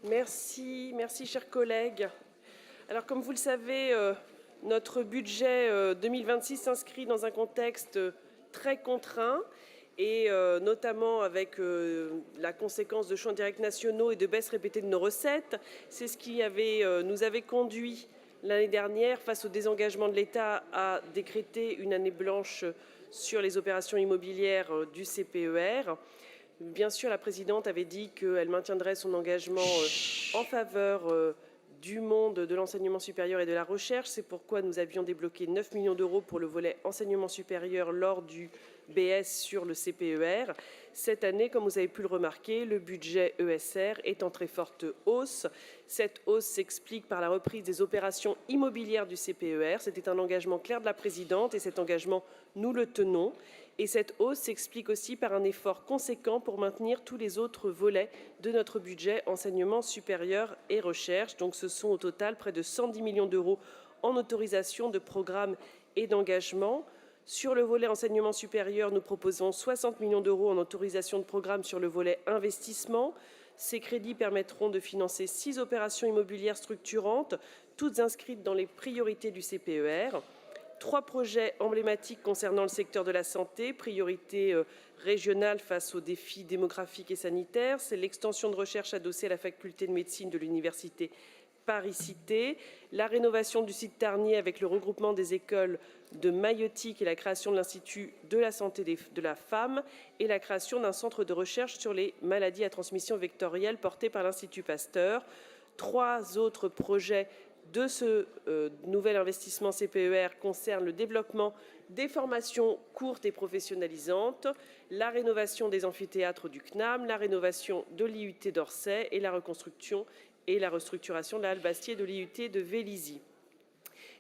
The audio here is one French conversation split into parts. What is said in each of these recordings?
Merci, chers collègues. Alors, comme vous le savez, notre budget 2026 s'inscrit dans un contexte très contraint et notamment avec la conséquence de choix directs nationaux et de baisses répétées de nos recettes. C'est ce qui nous avait conduit l'année dernière, face au désengagement de l'État, à décréter une année blanche sur les opérations immobilières du CPER. Bien sûr, la présidente avait dit qu'elle maintiendrait son engagement en faveur du monde de l'enseignement supérieur et de la recherche. C'est pourquoi nous avions débloqué 9 millions d'euros pour le volet enseignement supérieur lors du BS sur le CPER. Cette année, comme vous avez pu le remarquer, le budget ESR est en très forte hausse. Cette hausse s'explique par la reprise des opérations immobilières du CPER. C'était un engagement clair de la présidente et cet engagement, nous le tenons. Et cette hausse s'explique aussi par un effort conséquent pour maintenir tous les autres volets de notre budget enseignement supérieur et recherche. Donc ce sont au total près de 110 millions d'euros en autorisation de programme et d'engagement. Sur le volet enseignement supérieur, nous proposons 60 millions d'euros en autorisation de programme sur le volet investissement. Ces crédits permettront de financer 6 opérations immobilières structurantes, toutes inscrites dans les priorités du CPER. 3 projets emblématiques concernant le secteur de la santé, priorité régionale face aux défis démographiques et sanitaires. C'est l'extension de recherche adossée à la faculté de médecine de l'université Paris-Cité, la rénovation du site Tarnier avec le regroupement des écoles de maïeutique et la création de l'Institut de la santé de la femme et la création d'un centre de recherche sur les maladies à transmission vectorielle porté par l'Institut Pasteur. 3 autres projets de ce nouvel investissement CPER concerne le développement des formations courtes et professionnalisantes, la rénovation des amphithéâtres du CNAM, la rénovation de l'IUT d'Orsay et la reconstruction et la restructuration de la halle Bastier de l'IUT de Vélizy.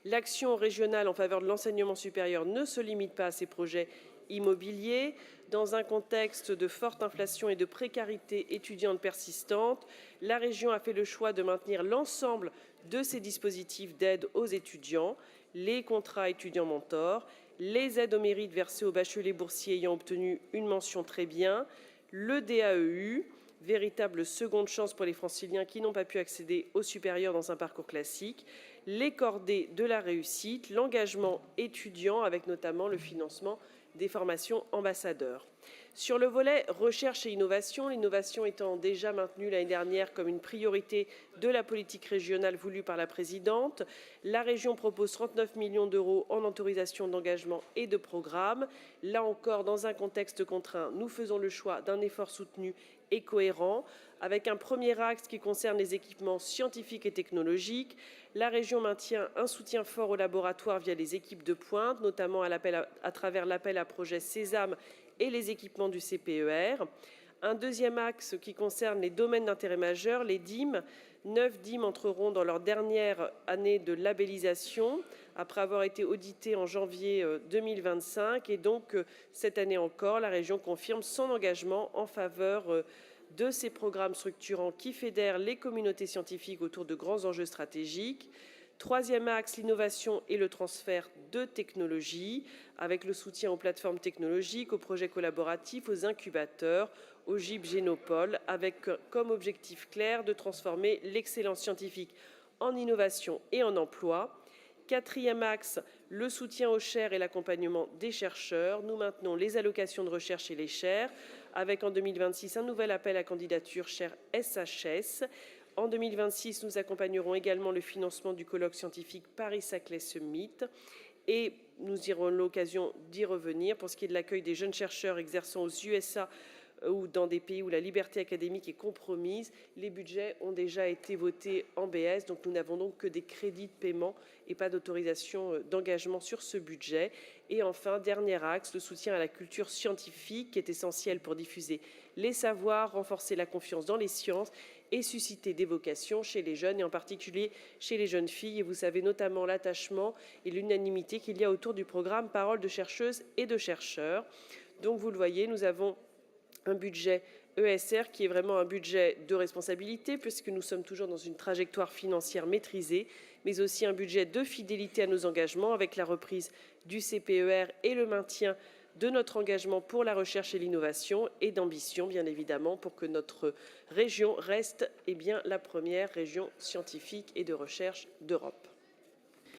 L'action régionale en faveur de l'enseignement supérieur ne se limite pas à ces projets immobiliers. Dans un contexte de forte inflation et de précarité étudiante persistante, la région a fait le choix de maintenir l'ensemble de ces dispositifs d'aide aux étudiants, les contrats étudiants mentors, les aides au mérite versées aux bacheliers boursiers ayant obtenu une mention très bien, le DAEU, véritable seconde chance pour les franciliens qui n'ont pas pu accéder au supérieur dans un parcours classique, les cordées de la réussite, l'engagement étudiant avec notamment le financement des formations ambassadeurs. Sur le volet recherche et innovation, l'innovation étant déjà maintenue l'année dernière comme une priorité de la politique régionale voulue par la présidente, la région propose 39 millions d'euros en autorisation d'engagement et de programme. Là encore, dans un contexte contraint, nous faisons le choix d'un effort soutenu et cohérent, avec un premier axe qui concerne les équipements scientifiques et technologiques. La région maintient un soutien fort aux laboratoires via les équipes de pointe, notamment à travers l'appel à projet Sésame et les équipements du CPER. Un deuxième axe qui concerne les domaines d'intérêt majeur, les DIM. 9 DIM entreront dans leur dernière année de labellisation après avoir été audités en janvier 2025. Et donc, cette année encore, la région confirme son engagement en faveur de ces programmes structurants qui fédèrent les communautés scientifiques autour de grands enjeux stratégiques. Troisième axe, l'innovation et le transfert de technologies, avec le soutien aux plateformes technologiques, aux projets collaboratifs, aux incubateurs, au GIP Génopole, avec comme objectif clair de transformer l'excellence scientifique en innovation et en emploi. Quatrième axe, le soutien aux chaires et l'accompagnement des chercheurs. Nous maintenons les allocations de recherche et les chaires, avec en 2026 un nouvel appel à candidature chaire SHS. En 2026, nous accompagnerons également le financement du colloque scientifique Paris-Saclay Summit et nous aurons l'occasion d'y revenir pour ce qui est de l'accueil des jeunes chercheurs exerçant aux USA ou dans des pays où la liberté académique est compromise. Les budgets ont déjà été votés en BS, donc nous n'avons donc que des crédits de paiement et pas d'autorisation d'engagement sur ce budget. Et enfin, dernier axe, le soutien à la culture scientifique qui est essentiel pour diffuser les savoirs, renforcer la confiance dans les sciences et susciter des vocations chez les jeunes et en particulier chez les jeunes filles. Et vous savez notamment l'attachement et l'unanimité qu'il y a autour du programme Paroles de chercheuses et de chercheurs. Donc vous le voyez, nous avons un budget ESR qui est vraiment un budget de responsabilité puisque nous sommes toujours dans une trajectoire financière maîtrisée, mais aussi un budget de fidélité à nos engagements avec la reprise du CPER et le maintien de notre engagement pour la recherche et l'innovation et d'ambition, bien évidemment, pour que notre région reste la première région scientifique et de recherche d'Europe.